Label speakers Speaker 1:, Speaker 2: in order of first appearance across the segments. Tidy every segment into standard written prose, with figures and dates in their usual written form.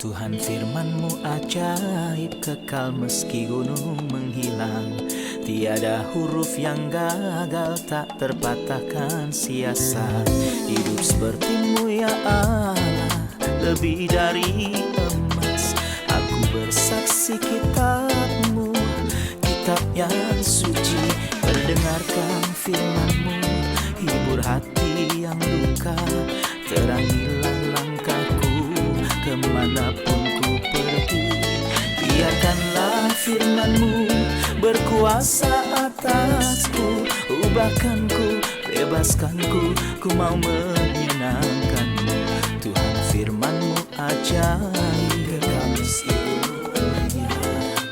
Speaker 1: Tuhan firman-Mu ajaib, kekal meski gunung menghilang. Tiada huruf yang gagal, tak terpatahkan siasat. Hidup seperti-Mu ya Allah, lebih dari emas. Aku bersaksi kitab-Mu, kitab yang suci. Mendengarkan firman-Mu, hibur hati yang luka. Terangilah langkahku kemanapun ku pergi. Biarkanlah firman-Mu berkuasa atasku. Ubahkanku, bebaskanku, ku mau menyenangkan-Mu. Tuhan firman-Mu ajaib,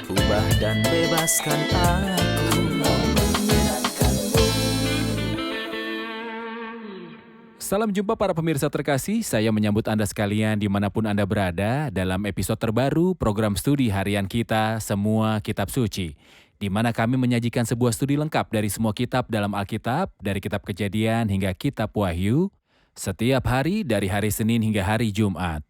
Speaker 1: ubah dan bebaskan aku. Mau menyenangkan-Mu.
Speaker 2: Salam jumpa para pemirsa terkasih, saya menyambut Anda sekalian dimanapun Anda berada dalam episode terbaru program studi harian kita Semua Kitab Suci, di mana kami menyajikan sebuah studi lengkap dari semua kitab dalam Alkitab, dari kitab Kejadian hingga kitab Wahyu, setiap hari dari hari Senin hingga hari Jumat.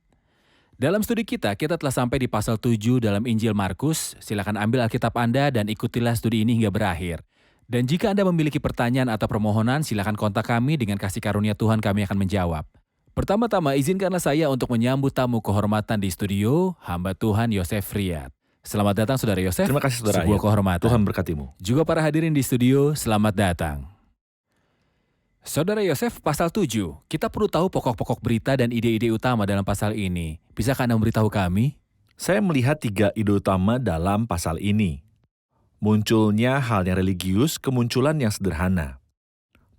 Speaker 2: Dalam studi kita telah sampai di pasal 7 dalam Injil Markus. Silakan ambil Alkitab Anda dan ikutilah studi ini hingga berakhir. Dan jika Anda memiliki pertanyaan atau permohonan, silakan kontak kami. Dengan kasih karunia Tuhan kami akan menjawab. Pertama-tama, izinkanlah saya untuk menyambut tamu kehormatan di studio, hamba Tuhan Yosef Riyad. Selamat datang Saudara Yosef.
Speaker 3: Terima kasih Saudara.
Speaker 2: Sebuah kehormatan.
Speaker 3: Tuhan berkatimu.
Speaker 2: Juga para hadirin di studio, selamat datang. Saudara Yosef, pasal 7, kita perlu tahu pokok-pokok berita dan ide-ide utama dalam pasal ini. Bisakah Anda memberitahu kami?
Speaker 3: Saya melihat 3 ide utama dalam pasal ini. Munculnya hal yang religius, kemunculan yang sederhana.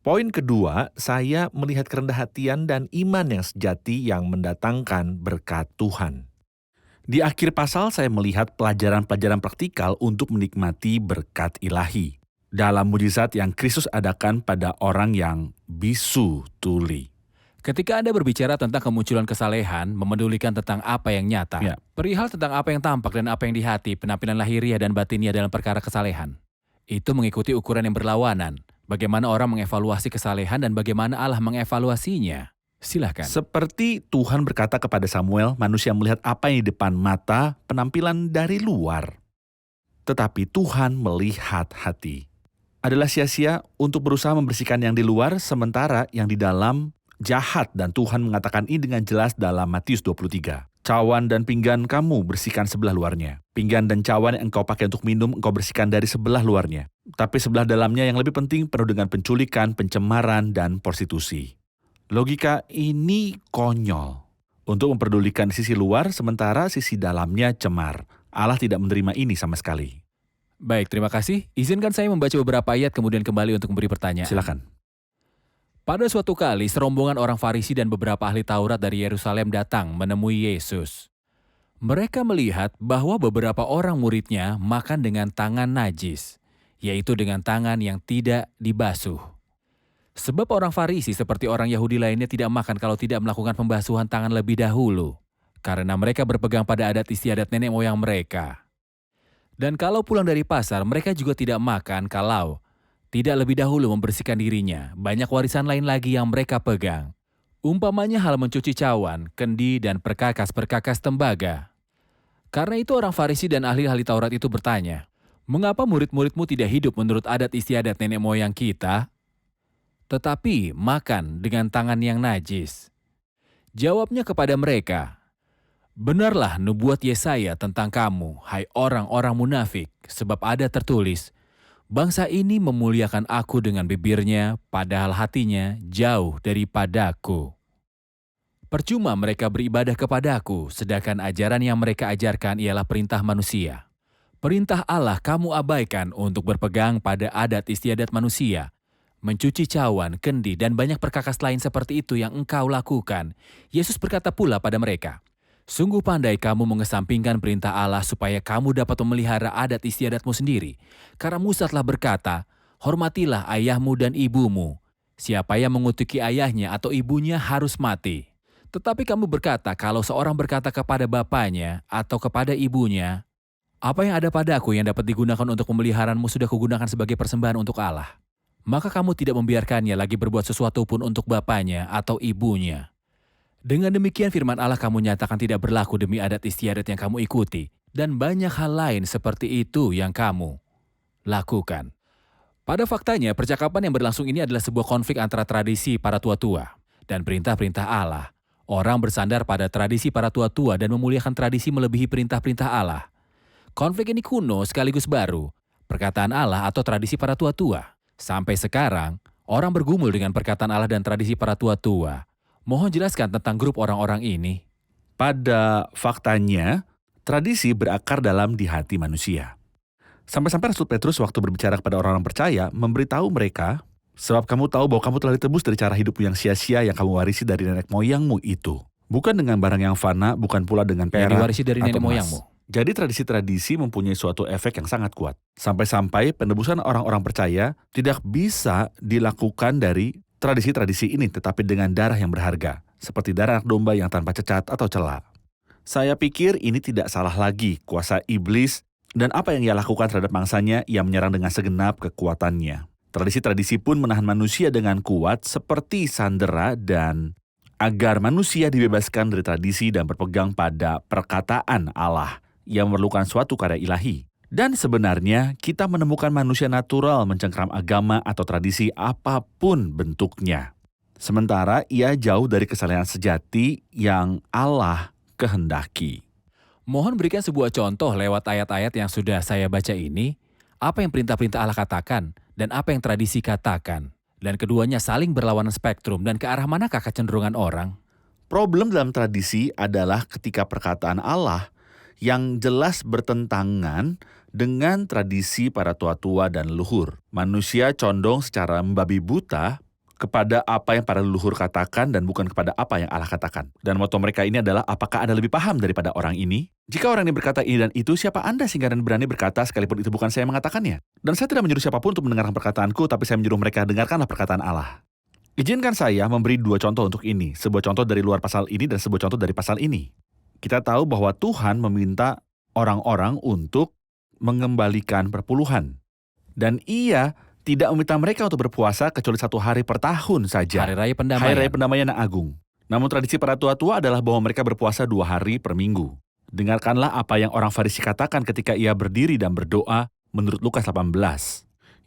Speaker 3: Poin kedua, saya melihat kerendah hatian dan iman yang sejati yang mendatangkan berkat Tuhan. Di akhir pasal saya melihat pelajaran-pelajaran praktikal untuk menikmati berkat ilahi dalam mujizat yang Kristus adakan pada orang yang bisu tuli.
Speaker 2: Ketika Anda berbicara tentang kemunculan kesalehan, memedulikan tentang apa yang nyata,
Speaker 3: Ya.
Speaker 2: perihal tentang apa yang tampak dan apa yang di hati, penampilan lahiriah dan batinnya dalam perkara kesalehan. Itu mengikuti ukuran yang berlawanan. Bagaimana orang mengevaluasi kesalehan dan bagaimana Allah mengevaluasinya. Silahkan.
Speaker 3: Seperti Tuhan berkata kepada Samuel, manusia melihat apa yang di depan mata, penampilan dari luar. Tetapi Tuhan melihat hati. Adalah sia-sia untuk berusaha membersihkan yang di luar, sementara yang di dalam jahat, dan Tuhan mengatakan ini dengan jelas dalam Matius 23. Cawan dan pinggan kamu bersihkan sebelah luarnya. Pinggan dan cawan yang engkau pakai untuk minum, engkau bersihkan dari sebelah luarnya. Tapi sebelah dalamnya yang lebih penting penuh dengan penculikan, pencemaran, dan prostitusi. Logika ini konyol. Untuk memperdulikan sisi luar, sementara sisi dalamnya cemar. Allah tidak menerima ini sama sekali.
Speaker 2: Baik, terima kasih. Izinkan saya membaca beberapa ayat kemudian kembali untuk memberi pertanyaan.
Speaker 3: Silakan.
Speaker 2: Pada suatu kali, serombongan orang Farisi dan beberapa ahli Taurat dari Yerusalem datang menemui Yesus. Mereka melihat bahwa beberapa orang muridnya makan dengan tangan najis, yaitu dengan tangan yang tidak dibasuh. Sebab orang Farisi seperti orang Yahudi lainnya tidak makan kalau tidak melakukan pembasuhan tangan lebih dahulu, karena mereka berpegang pada adat istiadat nenek moyang mereka. Dan kalau pulang dari pasar, mereka juga tidak makan kalau tidak lebih dahulu membersihkan dirinya. Banyak warisan lain lagi yang mereka pegang. Umpamanya hal mencuci cawan, kendi, dan perkakas-perkakas tembaga. Karena itu orang Farisi dan ahli-ahli Taurat itu bertanya, "Mengapa murid-muridmu tidak hidup menurut adat istiadat nenek moyang kita, tetapi makan dengan tangan yang najis?" Jawabnya kepada mereka, "Benarlah nubuat Yesaya tentang kamu, hai orang-orang munafik, sebab ada tertulis, bangsa ini memuliakan aku dengan bibirnya, padahal hatinya jauh daripadaku. Percuma mereka beribadah kepadaku, sedangkan ajaran yang mereka ajarkan ialah perintah manusia. Perintah Allah kamu abaikan untuk berpegang pada adat istiadat manusia, mencuci cawan, kendi, dan banyak perkakas lain seperti itu yang engkau lakukan." Yesus berkata pula pada mereka, "Sungguh pandai kamu mengesampingkan perintah Allah supaya kamu dapat memelihara adat istiadatmu sendiri. Karena Musa telah berkata, hormatilah ayahmu dan ibumu. Siapa yang mengutuki ayahnya atau ibunya harus mati. Tetapi kamu berkata, kalau seorang berkata kepada bapaknya atau kepada ibunya, apa yang ada padaku yang dapat digunakan untuk pemeliharaanmu sudah kugunakan sebagai persembahan untuk Allah. Maka kamu tidak membiarkannya lagi berbuat sesuatu pun untuk bapaknya atau ibunya. Dengan demikian firman Allah kamu nyatakan tidak berlaku demi adat istiadat yang kamu ikuti. Dan banyak hal lain seperti itu yang kamu lakukan. Pada faktanya, percakapan yang berlangsung ini adalah sebuah konflik antara tradisi para tua-tua dan perintah-perintah Allah. Orang bersandar pada tradisi para tua-tua dan memuliakan tradisi melebihi perintah-perintah Allah. Konflik ini kuno sekaligus baru, perkataan Allah atau tradisi para tua-tua. Sampai sekarang, orang bergumul dengan perkataan Allah dan tradisi para tua-tua. Mohon jelaskan tentang grup orang-orang ini.
Speaker 3: Pada faktanya, tradisi berakar dalam di hati manusia. Sampai-sampai Rasul Petrus waktu berbicara kepada orang-orang percaya, memberitahu mereka, sebab kamu tahu bahwa kamu telah ditebus dari cara hidupmu yang sia-sia yang kamu warisi dari nenek moyangmu itu. Bukan dengan barang yang fana, bukan pula dengan perak
Speaker 2: Diwarisi dari nenek
Speaker 3: atau emas.
Speaker 2: moyangmu.
Speaker 3: Jadi tradisi-tradisi mempunyai suatu efek yang sangat kuat. Sampai-sampai penebusan orang-orang percaya tidak bisa dilakukan dari tradisi-tradisi ini, tetapi dengan darah yang berharga, seperti darah anak domba yang tanpa cacat atau cela. Saya pikir ini tidak salah lagi kuasa iblis dan apa yang ia lakukan terhadap mangsanya, ia menyerang dengan segenap kekuatannya. Tradisi-tradisi pun menahan manusia dengan kuat seperti sandera dan agar manusia dibebaskan dari tradisi dan berpegang pada perkataan Allah yang memerlukan suatu karya ilahi. Dan sebenarnya kita menemukan manusia natural mencengkram agama atau tradisi apapun bentuknya. Sementara ia jauh dari kesalehan sejati yang Allah kehendaki.
Speaker 2: Mohon berikan sebuah contoh lewat ayat-ayat yang sudah saya baca ini, apa yang perintah-perintah Allah katakan dan apa yang tradisi katakan. Dan keduanya saling berlawanan spektrum dan ke arah manakah kecenderungan orang?
Speaker 3: Problem dalam tradisi adalah ketika perkataan Allah yang jelas bertentangan dengan tradisi para tua-tua dan leluhur. Manusia condong secara membabi buta kepada apa yang para leluhur katakan dan bukan kepada apa yang Allah katakan. Dan moto mereka ini adalah, apakah Anda lebih paham daripada orang ini? Jika orang ini berkata ini dan itu, siapa Anda sehingga Anda berani berkata sekalipun itu bukan saya yang mengatakannya? Dan saya tidak menyuruh siapapun untuk mendengarkan perkataanku, tapi saya menyuruh mereka dengarkanlah perkataan Allah. Izinkan saya memberi dua contoh untuk ini, sebuah contoh dari luar pasal ini dan sebuah contoh dari pasal ini. Kita tahu bahwa Tuhan meminta orang-orang untuk mengembalikan perpuluhan. Dan ia tidak meminta mereka untuk berpuasa kecuali 1 hari per tahun saja.
Speaker 2: Hari Raya Pendamaian.
Speaker 3: Hari Raya Pendamaian yang agung. Namun tradisi para tua-tua adalah bahwa mereka berpuasa 2 hari per minggu. Dengarkanlah apa yang orang Farisi katakan ketika ia berdiri dan berdoa menurut Lukas 18.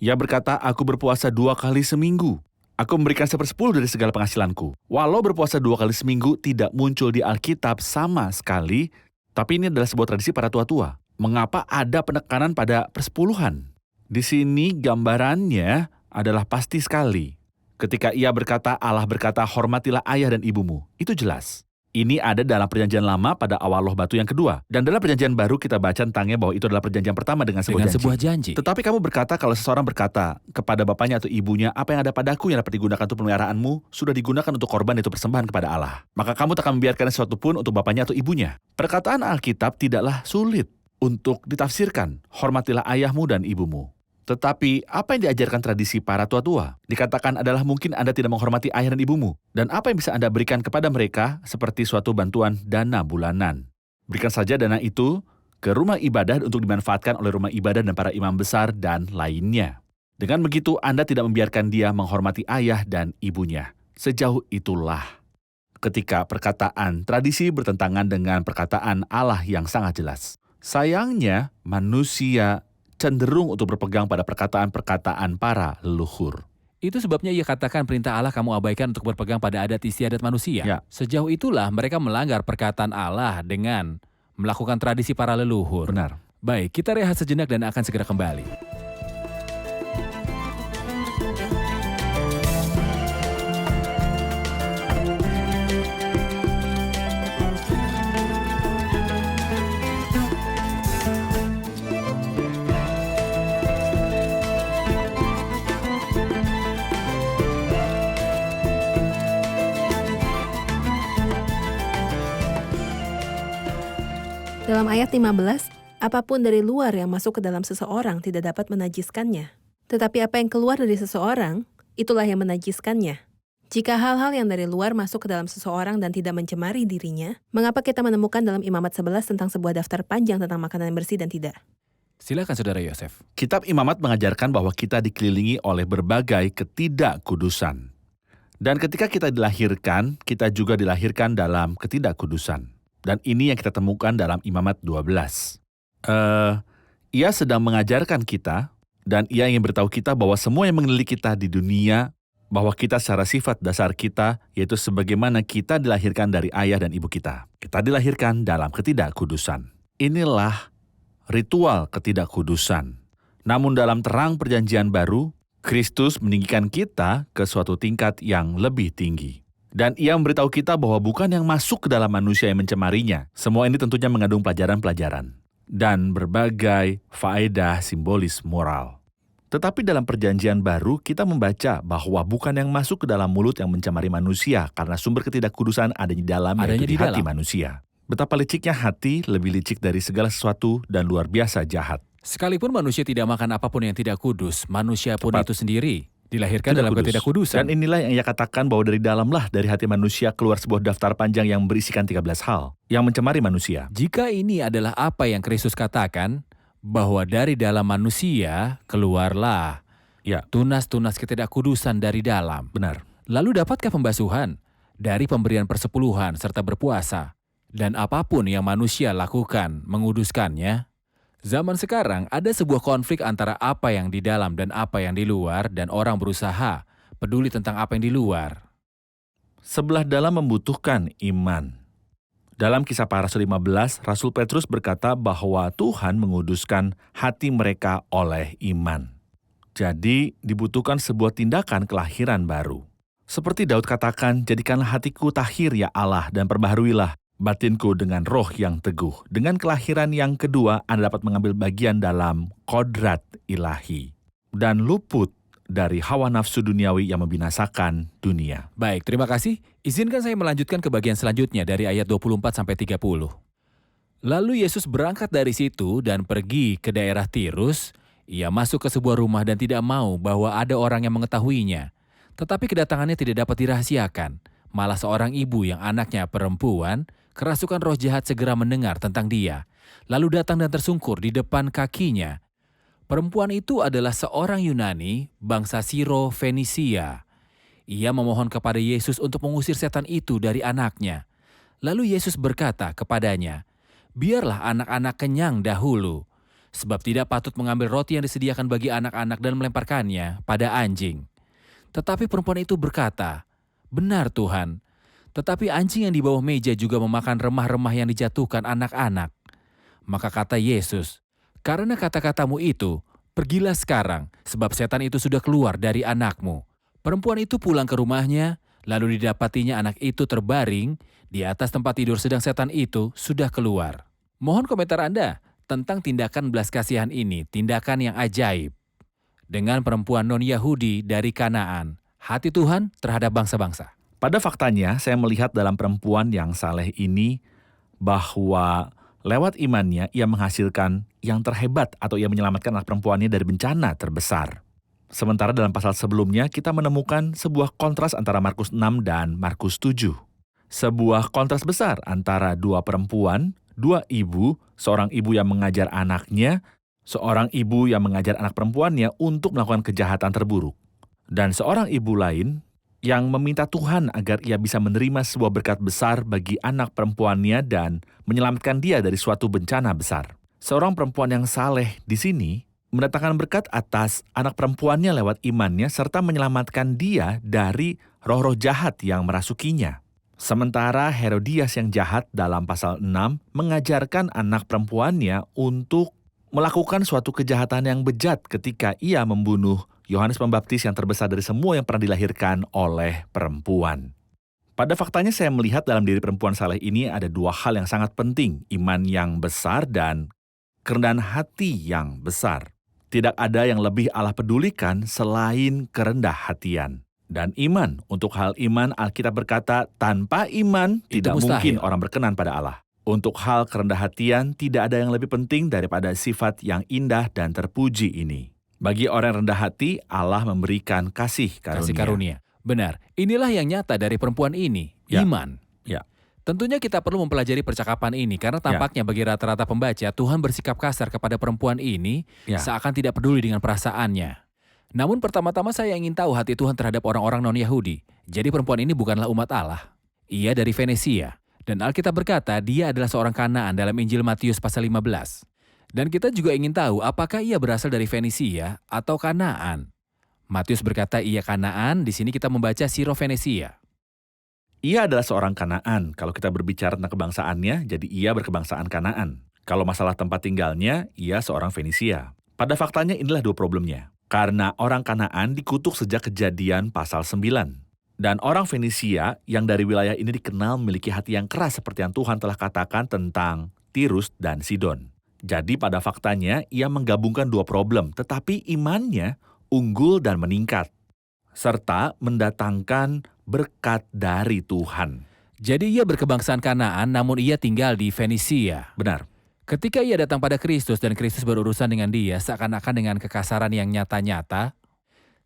Speaker 3: Ia berkata, aku berpuasa 2 kali seminggu. Aku memberikan 1/10 dari segala penghasilanku. Walau berpuasa 2 kali seminggu tidak muncul di Alkitab sama sekali, tapi ini adalah sebuah tradisi para tua-tua. Mengapa ada penekanan pada persepuluhan? Di sini gambarannya adalah pasti sekali. Ketika ia berkata, Allah berkata, hormatilah ayah dan ibumu. Itu jelas. Ini ada dalam perjanjian lama pada awal loh batu yang kedua. Dan dalam perjanjian baru kita baca tentangnya bahwa itu adalah perjanjian pertama dengan sebuah janji. Tetapi kamu berkata, kalau seseorang berkata kepada bapaknya atau ibunya, apa yang ada padaku yang dapat digunakan untuk pemeliharaanmu, sudah digunakan untuk korban itu persembahan kepada Allah. Maka kamu tak akan membiarkan sesuatu pun untuk bapaknya atau ibunya. Perkataan Alkitab tidaklah sulit untuk ditafsirkan. Hormatilah ayahmu dan ibumu. Tetapi apa yang diajarkan tradisi para tua-tua? Dikatakan adalah mungkin Anda tidak menghormati ayah dan ibumu. Dan apa yang bisa Anda berikan kepada mereka seperti suatu bantuan dana bulanan. Berikan saja dana itu ke rumah ibadah untuk dimanfaatkan oleh rumah ibadah dan para imam besar dan lainnya. Dengan begitu Anda tidak membiarkan dia menghormati ayah dan ibunya. Sejauh itulah ketika perkataan tradisi bertentangan dengan perkataan Allah yang sangat jelas. Sayangnya manusia cenderung untuk berpegang pada perkataan-perkataan para leluhur.
Speaker 2: Itu sebabnya ia katakan perintah Allah kamu abaikan untuk berpegang pada adat istiadat manusia.
Speaker 3: Ya.
Speaker 2: Sejauh itulah mereka melanggar perkataan Allah dengan melakukan tradisi para leluhur.
Speaker 3: Benar.
Speaker 2: Baik, kita rehat sejenak dan akan segera kembali.
Speaker 4: Dalam ayat 15, apapun dari luar yang masuk ke dalam seseorang tidak dapat menajiskannya. Tetapi apa yang keluar dari seseorang, itulah yang menajiskannya. Jika hal-hal yang dari luar masuk ke dalam seseorang dan tidak mencemari dirinya, mengapa kita menemukan dalam Imamat 11 tentang sebuah daftar panjang tentang makanan yang bersih dan tidak?
Speaker 2: Silakan Saudara Yosef.
Speaker 3: Kitab Imamat mengajarkan bahwa kita dikelilingi oleh berbagai ketidakkudusan. Dan ketika kita dilahirkan, kita juga dilahirkan dalam ketidakkudusan. Dan ini yang kita temukan dalam Imamat 12. Ia sedang mengajarkan kita, dan ia ingin beritahu kita bahwa semua yang mengelilingi kita di dunia, bahwa kita secara sifat dasar kita, yaitu sebagaimana kita dilahirkan dari ayah dan ibu kita. Kita dilahirkan dalam ketidakkudusan. Inilah ritual ketidakkudusan. Namun dalam terang perjanjian baru, Kristus meninggikan kita ke suatu tingkat yang lebih tinggi. Dan ia memberitahu kita bahwa bukan yang masuk ke dalam manusia yang mencemarinya. Semua ini tentunya mengandung pelajaran-pelajaran dan berbagai faedah simbolis moral. Tetapi dalam perjanjian baru, kita membaca bahwa bukan yang masuk ke dalam mulut yang mencemari manusia, karena sumber ketidakkudusan adanya di dalam, yaitu di hati manusia. Betapa liciknya hati, lebih licik dari segala sesuatu dan luar biasa jahat.
Speaker 2: Sekalipun manusia tidak makan apapun yang tidak kudus, manusia pun itu sendiri dilahirkan
Speaker 3: Tidak
Speaker 2: dalam
Speaker 3: kudus.
Speaker 2: ketidakkudusan.
Speaker 3: Dan inilah yang ia katakan bahwa dari dalamlah, dari hati manusia keluar sebuah daftar panjang yang berisikan 13 hal yang mencemari manusia.
Speaker 2: Jika ini adalah apa yang Kristus katakan, bahwa dari dalam manusia keluarlah
Speaker 3: Ya,
Speaker 2: tunas-tunas ketidakkudusan dari dalam.
Speaker 3: benar.
Speaker 2: Lalu dapatkah pembasuhan dari pemberian persepuluhan serta berpuasa, dan apapun yang manusia lakukan menguduskannya? Zaman sekarang ada sebuah konflik antara apa yang di dalam dan apa yang di luar, dan orang berusaha peduli tentang apa yang di luar.
Speaker 3: Sebelah dalam membutuhkan iman. Dalam Kisah Para Rasul 15, Rasul Petrus berkata bahwa Tuhan menguduskan hati mereka oleh iman. Jadi dibutuhkan sebuah tindakan kelahiran baru. Seperti Daud katakan, jadikanlah hatiku tahir ya Allah, dan perbaharuilah batinku dengan roh yang teguh. Dengan kelahiran yang kedua, Anda dapat mengambil bagian dalam kodrat ilahi dan luput dari hawa nafsu duniawi yang membinasakan dunia.
Speaker 2: Baik, terima kasih. Izinkan saya melanjutkan ke bagian selanjutnya dari ayat 24-30. Lalu Yesus berangkat dari situ dan pergi ke daerah Tirus. Ia masuk ke sebuah rumah dan tidak mau bahwa ada orang yang mengetahuinya. Tetapi kedatangannya tidak dapat dirahasiakan. Malah seorang ibu yang anaknya perempuan, kerasukan roh jahat segera mendengar tentang dia. Lalu datang dan tersungkur di depan kakinya. Perempuan itu adalah seorang Yunani, bangsa Siro-Fenisia. Ia memohon kepada Yesus untuk mengusir setan itu dari anaknya. Lalu Yesus berkata kepadanya, "Biarlah anak-anak kenyang dahulu, sebab tidak patut mengambil roti yang disediakan bagi anak-anak dan melemparkannya pada anjing." Tetapi perempuan itu berkata, "Benar Tuhan, tetapi anjing yang di bawah meja juga memakan remah-remah yang dijatuhkan anak-anak." Maka kata Yesus, "Karena kata-katamu itu, pergilah sekarang, sebab setan itu sudah keluar dari anakmu." Perempuan itu pulang ke rumahnya, lalu didapatinya anak itu terbaring di atas tempat tidur sedang setan itu sudah keluar. Mohon komentar Anda tentang tindakan belas kasihan ini, tindakan yang ajaib. Dengan perempuan non-Yahudi dari Kanaan, hati Tuhan terhadap bangsa-bangsa.
Speaker 3: Pada faktanya, saya melihat dalam perempuan yang saleh ini bahwa lewat imannya ia menghasilkan yang terhebat atau ia menyelamatkan anak perempuannya dari bencana terbesar. Sementara dalam pasal sebelumnya kita menemukan sebuah kontras antara Markus 6 dan Markus 7. Sebuah kontras besar antara dua perempuan, dua ibu, seorang ibu yang mengajar anaknya, seorang ibu yang mengajar anak perempuannya untuk melakukan kejahatan terburuk. Dan seorang ibu lain yang meminta Tuhan agar ia bisa menerima sebuah berkat besar bagi anak perempuannya dan menyelamatkan dia dari suatu bencana besar. Seorang perempuan yang saleh di sini mendatangkan berkat atas anak perempuannya lewat imannya serta menyelamatkan dia dari roh-roh jahat yang merasukinya. Sementara Herodias yang jahat dalam pasal 6 mengajarkan anak perempuannya untuk melakukan suatu kejahatan yang bejat ketika ia membunuh Yohanes Pembaptis yang terbesar dari semua yang pernah dilahirkan oleh perempuan. Pada faktanya saya melihat dalam diri perempuan saleh ini ada dua hal yang sangat penting, iman yang besar dan kerendahan hati yang besar. Tidak ada yang lebih Allah pedulikan selain kerendah hatian. Dan iman, untuk hal iman Alkitab berkata, tanpa iman tidak mungkin orang berkenan pada Allah. Untuk hal kerendah hatian, tidak ada yang lebih penting daripada sifat yang indah dan terpuji ini. Bagi orang yang rendah hati, Allah memberikan kasih karunia.
Speaker 2: Benar, inilah yang nyata dari perempuan ini, iman.
Speaker 3: Ya.
Speaker 2: Tentunya kita perlu mempelajari percakapan ini karena tampaknya bagi rata-rata pembaca, Tuhan bersikap kasar kepada perempuan ini seakan tidak peduli dengan perasaannya. Namun pertama-tama saya ingin tahu hati Tuhan terhadap orang-orang non-Yahudi. Jadi perempuan ini bukanlah umat Allah. Ia dari Venesia. Dan Alkitab berkata dia adalah seorang Kanaan dalam Injil Matius pasal 15. Dan kita juga ingin tahu apakah ia berasal dari Venesia atau Kanaan. Matius berkata ia Kanaan, di sini kita membaca Siro Venesia.
Speaker 3: Ia adalah seorang Kanaan. Kalau kita berbicara tentang kebangsaannya, jadi ia berkebangsaan Kanaan. Kalau masalah tempat tinggalnya, ia seorang Venesia. Pada faktanya inilah dua problemnya. Karena orang Kanaan dikutuk sejak Kejadian pasal 9. Dan orang Venesia yang dari wilayah ini dikenal memiliki hati yang keras seperti yang Tuhan telah katakan tentang Tirus dan Sidon. Jadi pada faktanya ia menggabungkan dua problem, tetapi imannya unggul dan meningkat. Serta mendatangkan berkat dari Tuhan.
Speaker 2: Jadi ia berkebangsaan Kanaan namun ia tinggal di Venesia.
Speaker 3: Benar.
Speaker 2: Ketika ia datang pada Kristus dan Kristus berurusan dengan dia seakan-akan dengan kekasaran yang nyata-nyata,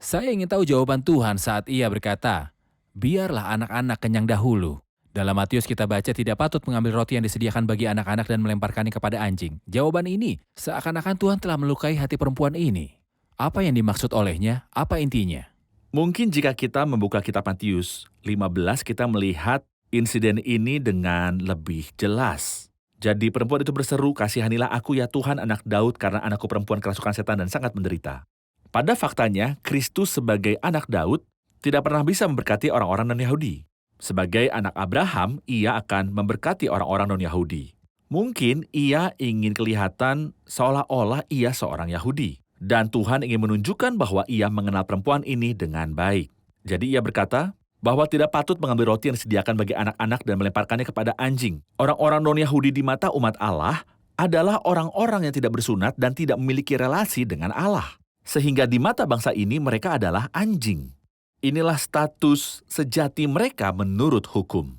Speaker 2: saya ingin tahu jawaban Tuhan saat ia berkata, biarlah anak-anak kenyang dahulu. Dalam Matius kita baca tidak patut mengambil roti yang disediakan bagi anak-anak dan melemparkannya kepada anjing. Jawaban ini seakan-akan Tuhan telah melukai hati perempuan ini. Apa yang dimaksud olehnya? Apa intinya?
Speaker 3: Mungkin jika kita membuka kitab Matius 15, kita melihat insiden ini dengan lebih jelas. Jadi perempuan itu berseru, kasihanilah aku ya Tuhan anak Daud karena anakku perempuan kerasukan setan dan sangat menderita. Pada faktanya, Kristus sebagai anak Daud tidak pernah bisa memberkati orang-orang non-Yahudi. Sebagai anak Abraham, ia akan memberkati orang-orang non-Yahudi. Mungkin ia ingin kelihatan seolah-olah ia seorang Yahudi. Dan Tuhan ingin menunjukkan bahwa ia mengenal perempuan ini dengan baik. Jadi ia berkata, bahwa tidak patut mengambil roti yang disediakan bagi anak-anak dan melemparkannya kepada anjing. Orang-orang non-Yahudi di mata umat Allah adalah orang-orang yang tidak bersunat dan tidak memiliki relasi dengan Allah. Sehingga di mata bangsa ini mereka adalah anjing. Inilah status sejati mereka menurut hukum.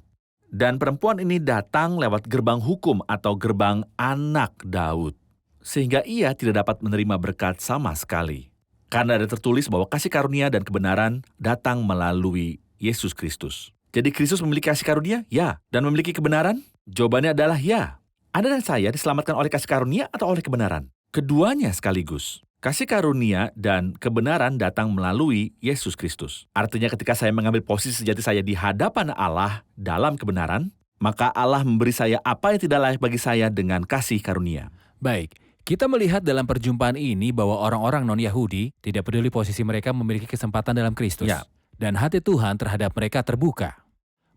Speaker 3: Dan perempuan ini datang lewat gerbang hukum atau gerbang anak Daud. Sehingga ia tidak dapat menerima berkat sama sekali. Karena ada tertulis bahwa kasih karunia dan kebenaran datang melalui Yesus Kristus. Jadi Kristus memiliki kasih karunia? Ya. Dan memiliki kebenaran? Jawabannya adalah ya. Anda dan saya diselamatkan oleh kasih karunia atau oleh kebenaran? Keduanya sekaligus. Kasih karunia dan kebenaran datang melalui Yesus Kristus. Artinya ketika saya mengambil posisi sejati saya di hadapan Allah dalam kebenaran, maka Allah memberi saya apa yang tidak layak bagi saya dengan kasih karunia.
Speaker 2: Baik, kita melihat dalam perjumpaan ini bahwa orang-orang non-Yahudi tidak peduli posisi mereka memiliki kesempatan dalam Kristus.
Speaker 3: Ya.
Speaker 2: Dan hati Tuhan terhadap mereka terbuka.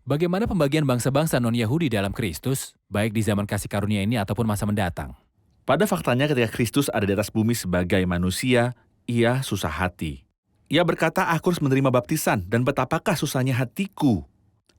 Speaker 2: Bagaimana pembagian bangsa-bangsa non-Yahudi dalam Kristus, baik di zaman kasih karunia ini ataupun masa mendatang?
Speaker 3: Pada faktanya ketika Kristus ada di atas bumi sebagai manusia, ia susah hati. Ia berkata, aku harus menerima baptisan dan betapakah susahnya hatiku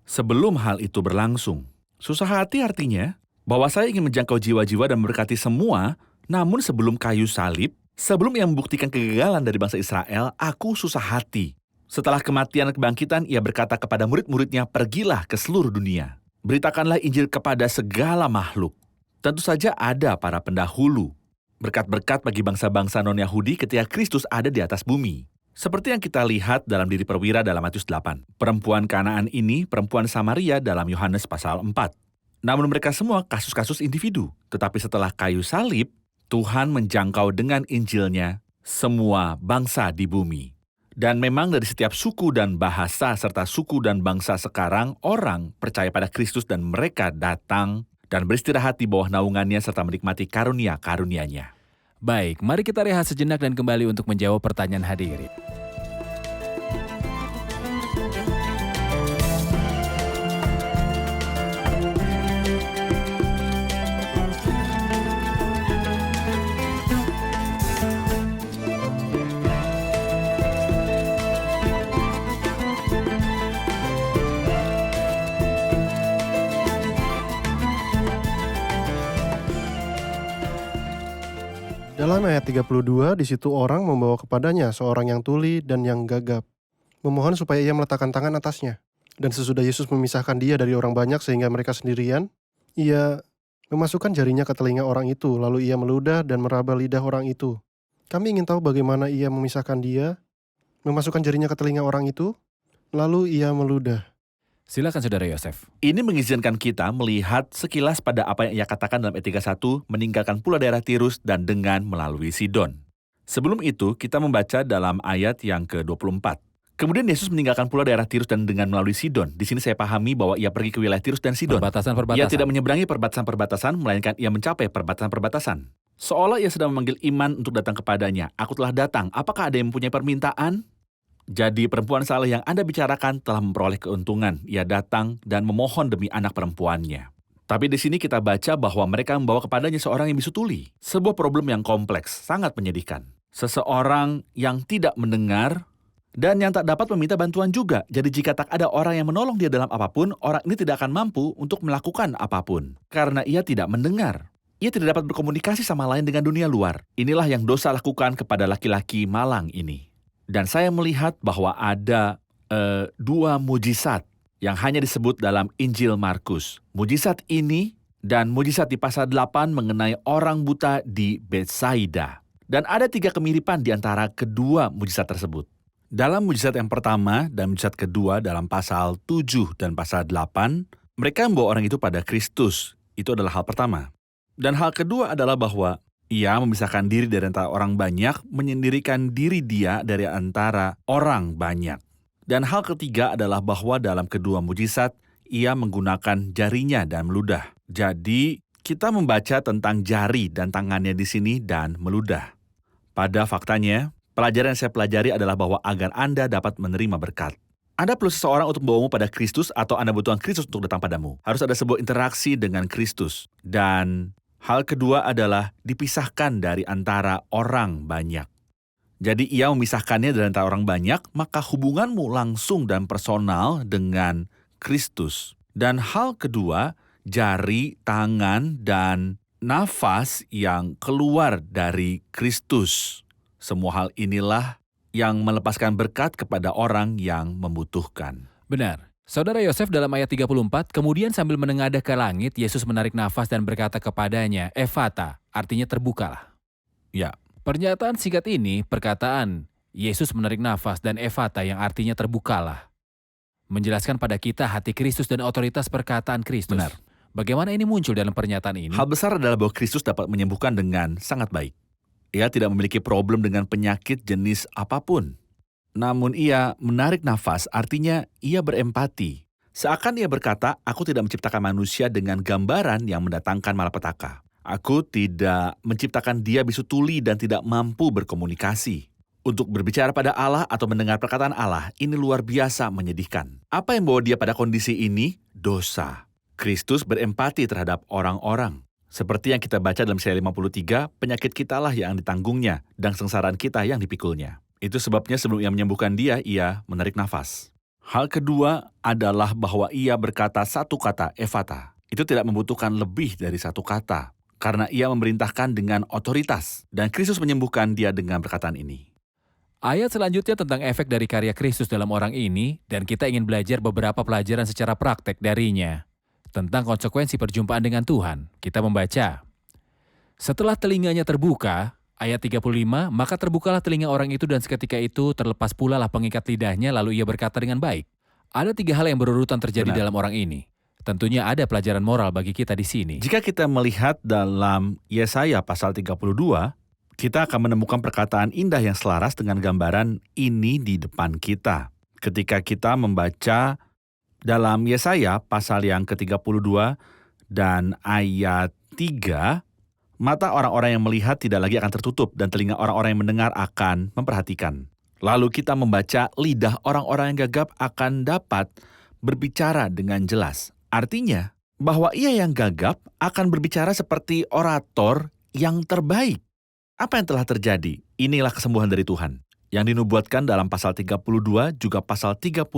Speaker 3: sebelum hal itu berlangsung. Susah hati artinya bahwa saya ingin menjangkau jiwa-jiwa dan memberkati semua, namun sebelum kayu salib, sebelum ia membuktikan kegagalan dari bangsa Israel, aku susah hati. Setelah kematian dan kebangkitan, ia berkata kepada murid-muridnya, pergilah ke seluruh dunia. Beritakanlah Injil kepada segala makhluk. Tentu saja ada para pendahulu. Berkat-berkat bagi bangsa-bangsa non-Yahudi ketika Kristus ada di atas bumi. Seperti yang kita lihat dalam diri perwira dalam Matius 8. Perempuan Kanaan ini, perempuan Samaria dalam Yohanes pasal 4. Namun mereka semua kasus-kasus individu. Tetapi setelah kayu salib, Tuhan menjangkau dengan Injilnya semua bangsa di bumi. Dan memang dari setiap suku dan bahasa serta suku dan bangsa sekarang, orang percaya pada Kristus dan mereka datang dan beristirahat di bawah naungannya serta menikmati karunia-karunia-Nya.
Speaker 2: Baik, mari kita rehat sejenak dan kembali untuk menjawab pertanyaan hadirin.
Speaker 5: Dalam ayat 32, di situ orang membawa kepadanya seorang yang tuli dan yang gagap, memohon supaya ia meletakkan tangan atasnya. Dan sesudah Yesus memisahkan dia dari orang banyak sehingga mereka sendirian, ia memasukkan jarinya ke telinga orang itu, lalu ia meludah dan meraba lidah orang itu. Kami ingin tahu bagaimana ia memisahkan dia, memasukkan jarinya ke telinga orang itu, lalu ia meludah.
Speaker 2: Silakan Saudara Yosef.
Speaker 3: Ini mengizinkan kita melihat sekilas pada apa yang ia katakan dalam ayat 31, meninggalkan pula daerah Tirus dan dengan melalui Sidon. Sebelum itu, kita membaca dalam ayat yang ke-24. Kemudian Yesus meninggalkan pula daerah Tirus dan dengan melalui Sidon. Di sini saya pahami bahwa ia pergi ke wilayah Tirus dan Sidon.
Speaker 2: Perbatasan-perbatasan.
Speaker 3: Ia tidak menyeberangi perbatasan-perbatasan, melainkan ia mencapai perbatasan-perbatasan. Seolah ia sedang memanggil iman untuk datang kepadanya. Aku telah datang, apakah ada yang mempunyai permintaan? Jadi perempuan saleh yang Anda bicarakan telah memperoleh keuntungan. Ia datang dan memohon demi anak perempuannya. Tapi di sini kita baca bahwa mereka membawa kepadanya seorang yang bisu tuli. Sebuah problem yang kompleks, sangat menyedihkan. Seseorang yang tidak mendengar dan yang tak dapat meminta bantuan juga. Jadi jika tak ada orang yang menolong dia dalam apapun, orang ini tidak akan mampu untuk melakukan apapun. Karena ia tidak mendengar. Ia tidak dapat berkomunikasi sama lain dengan dunia luar. Inilah yang dosa lakukan kepada laki-laki malang ini. Dan saya melihat bahwa ada dua mujizat yang hanya disebut dalam Injil Markus. Mujizat ini dan mujizat di pasal 8 mengenai orang buta di Betsaida. Dan ada 3 kemiripan di antara kedua mujizat tersebut. Dalam mujizat yang pertama dan mujizat kedua dalam pasal 7 dan pasal 8, mereka membawa orang itu pada Kristus. Itu adalah hal pertama. Dan hal kedua adalah bahwa ia memisahkan diri dari antara orang banyak, menyendirikan diri dia dari antara orang banyak. Dan hal ketiga adalah bahwa dalam kedua mujizat, ia menggunakan jarinya dan meludah. Jadi, kita membaca tentang jari dan tangannya di sini dan meludah. Pada faktanya, pelajaran yang saya pelajari adalah bahwa agar Anda dapat menerima berkat, Anda perlu seseorang untuk membawamu pada Kristus atau Anda butuhkan Kristus untuk datang padamu. Harus ada sebuah interaksi dengan Kristus. Dan hal kedua adalah dipisahkan dari antara orang banyak. Jadi ia memisahkannya dari antara orang banyak, maka hubunganmu langsung dan personal dengan Kristus. Dan hal kedua, jari, tangan, dan nafas yang keluar dari Kristus. Semua hal inilah yang melepaskan berkat kepada orang yang membutuhkan.
Speaker 2: Benar. Saudara Yosef dalam ayat 34, kemudian sambil menengadah ke langit, Yesus menarik nafas dan berkata kepadanya, Efata, artinya terbukalah.
Speaker 3: Ya,
Speaker 2: Pernyataan singkat ini, perkataan Yesus menarik nafas dan Efata yang artinya terbukalah, menjelaskan pada kita hati Kristus dan otoritas perkataan Kristus.
Speaker 3: Benar.
Speaker 2: Bagaimana ini muncul dalam pernyataan ini?
Speaker 3: hal besar adalah bahwa Kristus dapat menyembuhkan dengan sangat baik. Ia tidak memiliki problem dengan penyakit jenis apapun. Namun ia menarik nafas, artinya ia berempati. Seakan ia berkata, aku tidak menciptakan manusia dengan gambaran yang mendatangkan malapetaka. Aku tidak menciptakan dia bisu tuli dan tidak mampu berkomunikasi. Untuk berbicara pada Allah atau mendengar perkataan Allah, ini luar biasa menyedihkan. Apa yang membawa dia pada kondisi ini? Dosa. Kristus berempati terhadap orang-orang. Seperti yang kita baca dalam Yesaya 53, penyakit kitalah yang ditanggungnya dan sengsaraan kita yang dipikulnya. Itu sebabnya sebelum ia menyembuhkan dia, ia menarik nafas. Hal kedua adalah bahwa ia berkata satu kata, Efata. Itu tidak membutuhkan lebih dari satu kata. Karena ia memerintahkan dengan otoritas. Dan Kristus menyembuhkan dia dengan perkataan ini.
Speaker 2: Ayat selanjutnya tentang efek dari karya Kristus dalam orang ini, dan kita ingin belajar beberapa pelajaran secara praktek darinya. Tentang konsekuensi perjumpaan dengan Tuhan, kita membaca. Setelah telinganya terbuka, ayat 35, maka terbukalah telinga orang itu dan seketika itu terlepas pula lah pengikat lidahnya, lalu ia berkata dengan baik. Ada 3 hal yang berurutan terjadi
Speaker 3: Benar.
Speaker 2: dalam orang ini. Tentunya ada pelajaran moral bagi kita di sini.
Speaker 3: Jika kita melihat dalam Yesaya pasal 32, kita akan menemukan perkataan indah yang selaras dengan gambaran ini di depan kita. Ketika kita membaca dalam Yesaya pasal yang ke-32 dan ayat 3, mata orang-orang yang melihat tidak lagi akan tertutup dan telinga orang-orang yang mendengar akan memperhatikan. Lalu kita membaca lidah orang-orang yang gagap akan dapat berbicara dengan jelas. Artinya bahwa ia yang gagap akan berbicara seperti orator yang terbaik. Apa yang telah terjadi? Inilah kesembuhan dari Tuhan. Yang dinubuatkan dalam pasal 32 juga pasal 35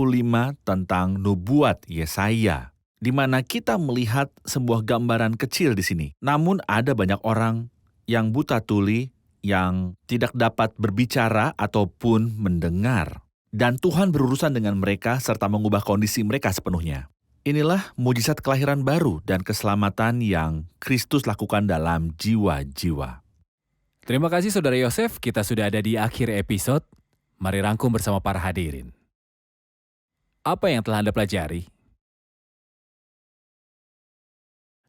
Speaker 3: tentang nubuat Yesaya. Di mana kita melihat sebuah gambaran kecil di sini. Namun ada banyak orang yang buta tuli yang tidak dapat berbicara ataupun mendengar. Dan Tuhan berurusan dengan mereka serta mengubah kondisi mereka sepenuhnya. Inilah mujizat kelahiran baru dan keselamatan yang Kristus lakukan dalam jiwa-jiwa.
Speaker 2: Terima kasih Saudara Yosef, kita sudah ada di akhir episode. Mari rangkum bersama para hadirin. Apa yang telah Anda pelajari?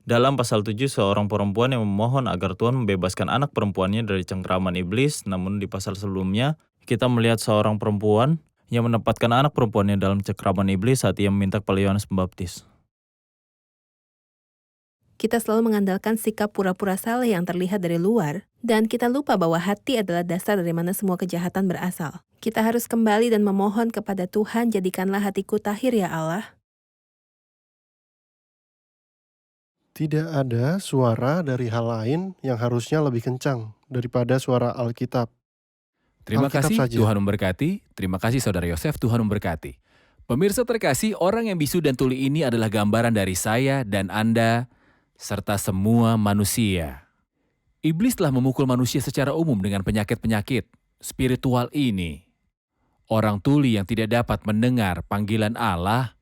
Speaker 6: Dalam pasal 7, seorang perempuan yang memohon agar Tuhan membebaskan anak perempuannya dari cengkraman iblis. Namun di pasal sebelumnya, kita melihat seorang perempuan yang menempatkan anak perempuannya dalam cengkraman iblis saat ia meminta kepada Yohanes Pembaptis.
Speaker 4: Kita selalu mengandalkan sikap pura-pura saleh yang terlihat dari luar, dan kita lupa bahwa hati adalah dasar dari mana semua kejahatan berasal. Kita harus kembali dan memohon kepada Tuhan, jadikanlah hatiku tahir ya Allah.
Speaker 5: Tidak ada suara dari hal lain yang harusnya lebih kencang daripada suara Alkitab.
Speaker 2: Terima
Speaker 5: Alkitab
Speaker 2: kasih,
Speaker 5: saja.
Speaker 2: Tuhan memberkati. Terima kasih Saudara Yosef, Tuhan memberkati. Pemirsa terkasih, orang yang bisu dan tuli ini adalah gambaran dari saya dan Anda, serta semua manusia. Iblis telah memukul manusia secara umum dengan penyakit-penyakit spiritual ini. Orang tuli yang tidak dapat mendengar panggilan Allah,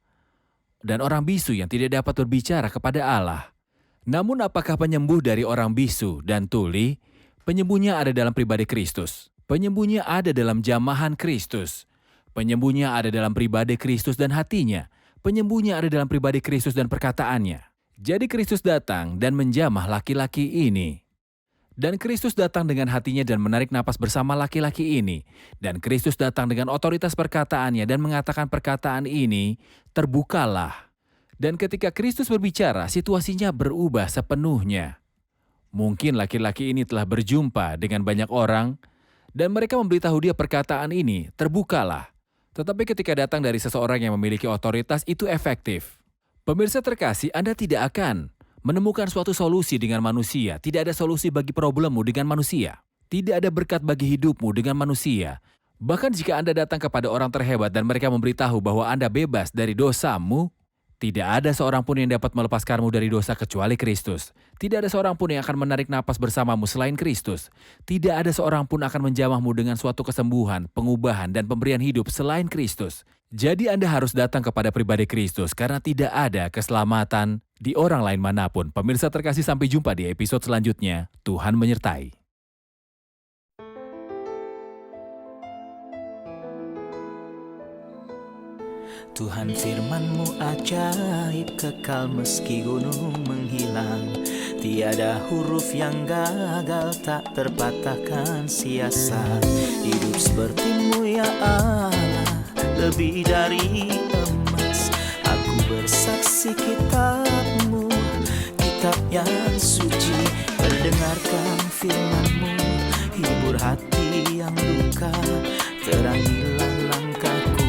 Speaker 2: dan orang bisu yang tidak dapat berbicara kepada Allah. Namun apakah penyembuh dari orang bisu dan tuli? Penyembuhnya ada dalam pribadi Kristus. Penyembuhnya ada dalam jamahan Kristus. Penyembuhnya ada dalam pribadi Kristus dan hatinya. Penyembuhnya ada dalam pribadi Kristus dan perkataannya. Jadi Kristus datang dan menjamah laki-laki ini. Dan Kristus datang dengan hatinya dan menarik napas bersama laki-laki ini. Dan Kristus datang dengan otoritas perkataannya dan mengatakan perkataan ini, terbukalah. Dan ketika Kristus berbicara, situasinya berubah sepenuhnya. Mungkin laki-laki ini telah berjumpa dengan banyak orang, dan mereka memberitahu dia perkataan ini, terbukalah. Tetapi ketika datang dari seseorang yang memiliki otoritas, itu efektif. Pemirsa terkasih, Anda tidak akan menemukan suatu solusi dengan manusia. Tidak ada solusi bagi problemmu dengan manusia. Tidak ada berkat bagi hidupmu dengan manusia. Bahkan jika Anda datang kepada orang terhebat dan mereka memberitahu bahwa Anda bebas dari dosamu, tidak ada seorang pun yang dapat melepaskanmu dari dosa kecuali Kristus. Tidak ada seorang pun yang akan menarik napas bersamamu selain Kristus. Tidak ada seorang pun akan menjamahmu dengan suatu kesembuhan, pengubahan, dan pemberian hidup selain Kristus. Jadi Anda harus datang kepada pribadi Kristus karena tidak ada keselamatan di orang lain manapun. Pemirsa terkasih, sampai jumpa di episode selanjutnya. Tuhan menyertai.
Speaker 1: Tuhan firman-Mu ajaib, kekal meski gunung menghilang. Tiada huruf yang gagal, tak terpatahkan sia-sia. Hidup seperti-Mu ya Allah, lebih dari emas. Aku bersaksi kitab-Mu, kitab yang suci. Mendengarkan firman-Mu, hibur hati yang luka. Terangilah langkahku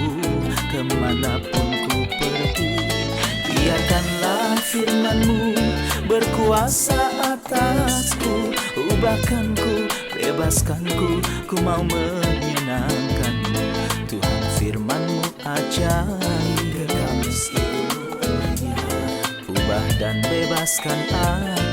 Speaker 1: kemanapun ku pergi. Biarkanlah firman-Mu berkuasa atasku. Ubahkanku, bebaskanku, ku mau menyenangkan-Mu. Tuhan firman-Mu ajaib, kekal meski gunung. Ubah dan bebaskan aku.